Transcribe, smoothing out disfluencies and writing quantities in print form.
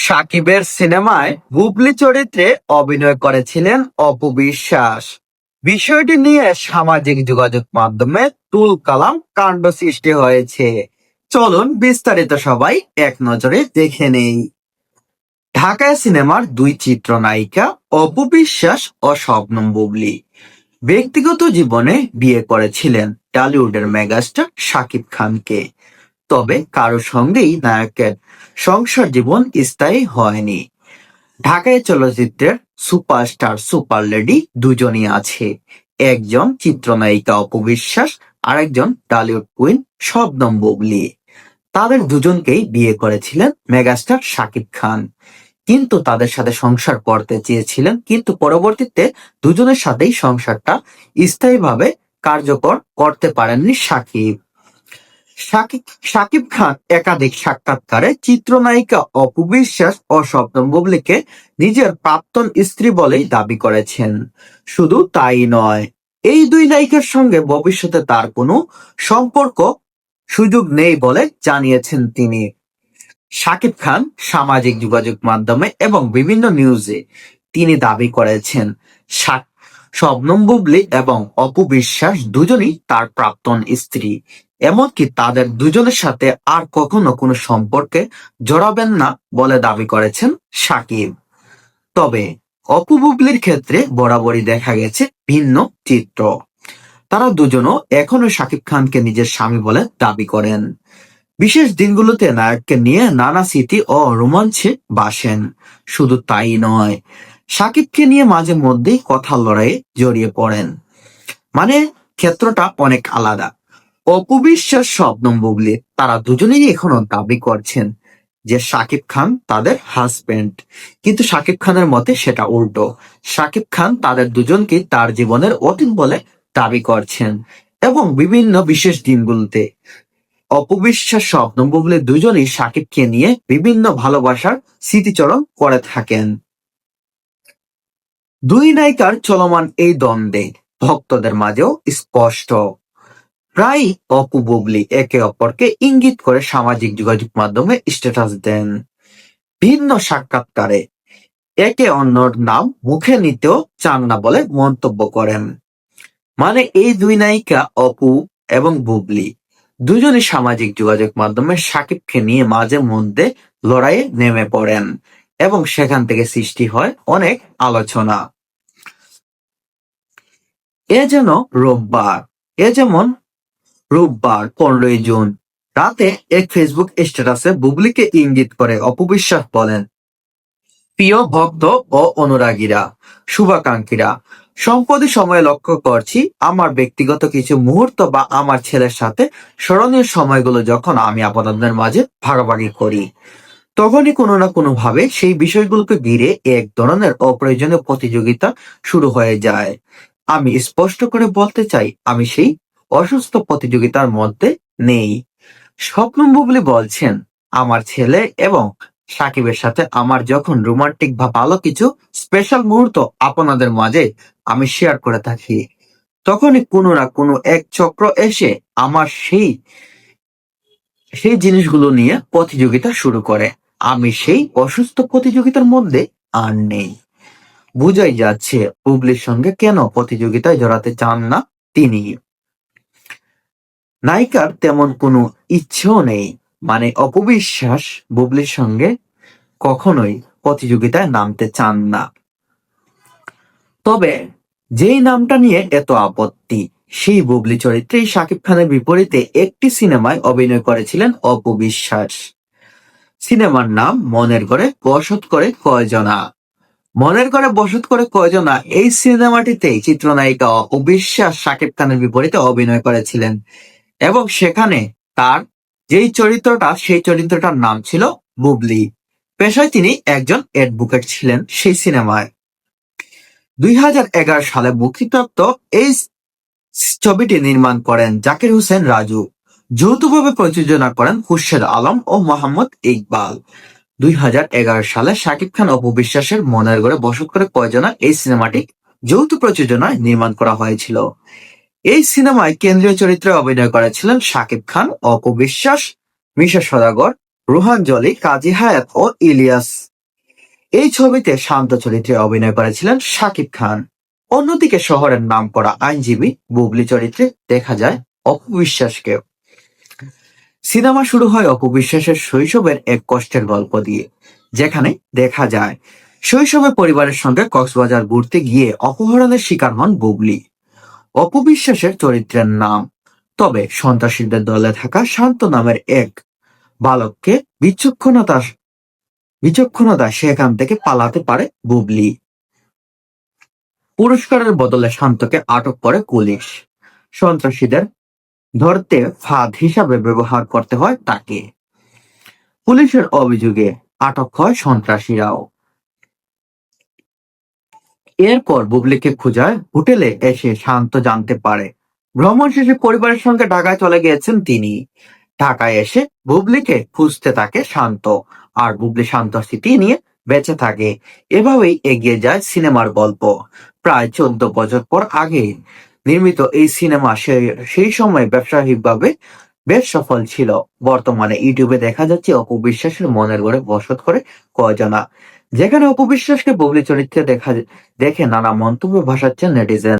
সাকিবের সিনেমায় বুবলি চরিত্রে অভিনয় করেছিলেন অপু বিশ্বাস। বিষয়টি নিয়ে সামাজিক যোগাযোগ মাধ্যমে তুলকালাম কাণ্ড সৃষ্টি হয়েছে। চলুন বিস্তারিত সবাই এক নজরে দেখে নেই। ঢাকায় সিনেমার দুই চিত্রনায়িকা অপু বিশ্বাস ও শবনম বুবলি ব্যক্তিগত জীবনে বিয়ে করেছিলেন টলিউডের মেগাস্টার শাকিব খানকে। তবে কারো সঙ্গেই নায়কের সংসার জীবন স্থায়ী হয়নি। ঢাকায় চলচ্চিত্রের সুপারস্টার সুপার লেডি দুজনই আছে, একজন চিত্রনায়িকা অপু বিশ্বাস, আরেকজন টলিউড কুইন শবনম বুবলি। তাদের দুজনকেই বিয়ে করেছিলেন মেগাস্টার শাকিব খান, কিন্তু তাদের সাথে সংসার করতে চেয়েছিলেন, কিন্তু পরবর্তীতে দুজনের সাথেই সংসারটা স্থায়ীভাবে কার্যকর করতে পারেননি শাকিব। শাকিব শাকিব খান একাধিক সাক্ষাৎকারে চিত্রনায়িকা অপু বিশ্বাস ও শবনম বুবলিকে নিজের প্রাক্তন স্ত্রী বলেই দাবি করেছেন। শুধু তাই নয়, এই দুই নায়িকার সঙ্গে ভবিষ্যতে তার কোনো সম্পর্ক সুযোগ নেই বলে জানিয়েছেন তিনি। শাকিব খান সামাজিক যোগাযোগ মাধ্যমে এবং বিভিন্ন নিউজে তিনি দাবি করেছেন শবনম বুবলি এবং অপু বিশ্বাস দুজনই তার প্রাক্তন স্ত্রী, এমনকি তাদের দুজনের সাথে আর কখনো কোনো সম্পর্কে জড়াবেন না বলে দাবি করেছেন শাকিব। তবে অপু বুবলির ক্ষেত্রে বরাবরই দেখা গেছে ভিন্ন চিত্র। তারা দুজনও এখনো শাকিব খানকে নিজের স্বামী বলে দাবি করেন। বিশেষ দিনগুলোতে নায়ককে নিয়ে নানা স্মৃতি ও রোমাঞ্চে বাসেন। শুধু তাই নয়, শাকিবকে নিয়ে মাঝে মধ্যেই কথার লড়াইয়ে জড়িয়ে পড়েন। মানে ক্ষেত্রটা অনেক আলাদা। অপু বিশ্বাস শবনম বুবলি তারা দুজনেই এখনো দাবি করছেন যে শাকিব খান তাদের হাজবেন্ড, কিন্তু শাকিব খানের মতে সেটা উল্টো। শাকিব খান তাদের দুজনকে তার জীবনের অতীত বলে দাবি করছেন এবং বিভিন্ন বিশেষ দিনগুলোতে অপু বিশ্বাস শবনম বুবলি দুজনই শাকিবকে নিয়ে বিভিন্ন ভালোবাসার স্মৃতিচারণ করে থাকেন। দুই নায়িকার চলমান এই দ্বন্দ্বে ভক্তদের মাঝেও স্পষ্ট। প্রায় অপু বুবলি একে অপরকে ইঙ্গিত করে সামাজিক যোগাযোগ মাধ্যমে স্ট্যাটাস দেন। ভিন্ন সাক্ষাৎকারে একে অন্যর নাম মুখে নিতেও চান না বলে মন্তব্য করেন। মানে এই দুই নায়িকা অপু এবং বুবলি দুজনই সামাজিক যোগাযোগ মাধ্যমে শাকিবকে নিয়ে মাঝে মধ্যে লড়াইয়ে নেমে পড়েন এবং সেখান থেকে সৃষ্টি হয় অনেক আলোচনা। এ যেন রোববার এ যেমন রোববার 15ই জুন রাতে এক ফেসবুক স্ট্যাটাসে বুবলিকে ইঙ্গিত করে অপু বিশ্বাস বলেন, প্রিয় ভক্ত ও অনুরাগীরা, শুভাকাঙ্ক্ষীরা, সম্প্রতি সময়ে লক্ষ্য করছি আমার ব্যক্তিগত কিছু মুহূর্ত বা আমার ছেলের সাথে স্মরণীয় সময়গুলো যখন আমি আপনাদের মাঝে ভাগাভাগি করি, তখনই কোনো না কোনো ভাবে সেই বিষয়গুলোকে ঘিরে এক ধরনের অপ্রয়োজনীয় প্রতিযোগিতা শুরু হয়ে যায়। আমি স্পষ্ট করে বলতে চাই, আমি সেই অসুস্থ প্রতিযোগিতার মধ্যে নেই। স্বপ্নম বুবলি বলছেন, আমার ছেলে এবং সাকিবের সাথে আমার যখন রোমান্টিক বা ভালো কিছু স্পেশাল মুহূর্ত আপনাদের মাঝে আমি শেয়ার করে থাকি, তখনই কোনো না কোনো এক চক্র এসে আমার সেই সেই জিনিসগুলো নিয়ে প্রতিযোগিতা শুরু করে। আমি সেই অসুস্থ প্রতিযোগিতার মধ্যে আর নেই। বুঝাই যাচ্ছে বুবলির সঙ্গে কেন প্রতিযোগিতায় জড়াতে চান না তিনি। নায়িকার তেমন কোনো ইচ্ছেও নেই, মানে অপবিশ্বাস বুবলির সঙ্গে কখনোই প্রতিযোগিতায় নামতে চান না। তবে যেই নামটা নিয়ে এত আপত্তি, সেই বুবলি চরিত্রেই শাকিব খানের বিপরীতে একটি সিনেমায় অভিনয় করেছিলেন অপু বিশ্বাস। সিনেমার নাম মনের ঘরে বসত করে কয়জনা। মনের ঘরে বসত করে কয়জনা এই সিনেমাটিতেই চিত্রনায়িকা অপু বিশ্বাস শাকিব খানের বিপরীতে অভিনয় করেছিলেন এবং সেখানে তার সেই চরিত্রটার নাম ছিল বুবলি। পেশায় তিনি একজন অ্যাডভোকেট ছিলেন সেই সিনেমায়। 2011 সালে মুক্তিপ্রাপ্ত এই ছবিটি নির্মাণ করেন জাকির হোসেন রাজু, যৌথভাবে প্রযোজনা করেন খুরশেদ আলম ও মোহাম্মদ ইকবাল। 2011 সালে শাকিব খান অপু বিশ্বাসের মনের ঘরে বসত করে কয়জনা এই সিনেমাটি যৌথ প্রযোজনায় নির্মাণ করা হয়েছিল। এই সিনেমায় কেন্দ্রীয় চরিত্রে অভিনয় করেছিলেন শাকিব খান, অপু বিশ্বাস, মিশা সওদাগর, রোহান জলি, কাজী হায়াত ও ইলিয়াস। এই ছবিতে শান্ত চরিত্রে অভিনয় করেছিলেন শাকিব খান। অন্যদিকে শহরের নামকরা আইনজীবী বুবলি চরিত্রে দেখা যায় অপু বিশ্বাসকে। সিনেমা শুরু হয় অপু বিশ্বাসের শৈশবের এক কষ্টের গল্প দিয়ে, যেখানে দেখা যায় শৈশবে পরিবারের সঙ্গে কক্সবাজার ঘুরতে গিয়ে অপহরণের শিকার হন বুবলি। অপু বিশ্বাসের চরিত্রের নাম। তবে সন্ত্রাসীদের দলে থাকা শান্ত নামের এক বালককে বিচক্ষণতা সেখান থেকে পালাতে পারে বুবলি। পুরস্কারের বদলে শান্তকে আটক করে পুলিশ। সন্ত্রাসীদের ধরতে ফাঁদ হিসাবে ব্যবহার করতে হয় তাকে। পুলিশের অভিযোগে আটক হয় সন্ত্রাসীরাও। এরপর বুবলিকে খোঁজায় হোটেলে এসে শান্ত জানতে পারে ভ্রমণ শেষে পরিবারের সঙ্গে ঢাকায় চলে গিয়েছেন তিনি। ঢাকায় এসে বুবলিকে খুঁজতে থাকে শান্ত, আর বুবলি শান্তর স্মৃতি নিয়ে বেঁচে থাকে। এভাবেই এগিয়ে যায় সিনেমার গল্প। প্রায় 14 বছর পর আগে নির্মিত এই সিনেমা সেই সময় ব্যবসায়িকভাবে বেশ সফল ছিল। বর্তমানে ইউটিউবে দেখা যাচ্ছে অপু বিশ্বাসের মনের ঘরে বসত করে কয়জনা, যেখানে অপু বিশ্বাসকে বুবলি চরিত্রে দেখে নানা মন্তব্য ভাসাচ্ছেন নেটিজেন।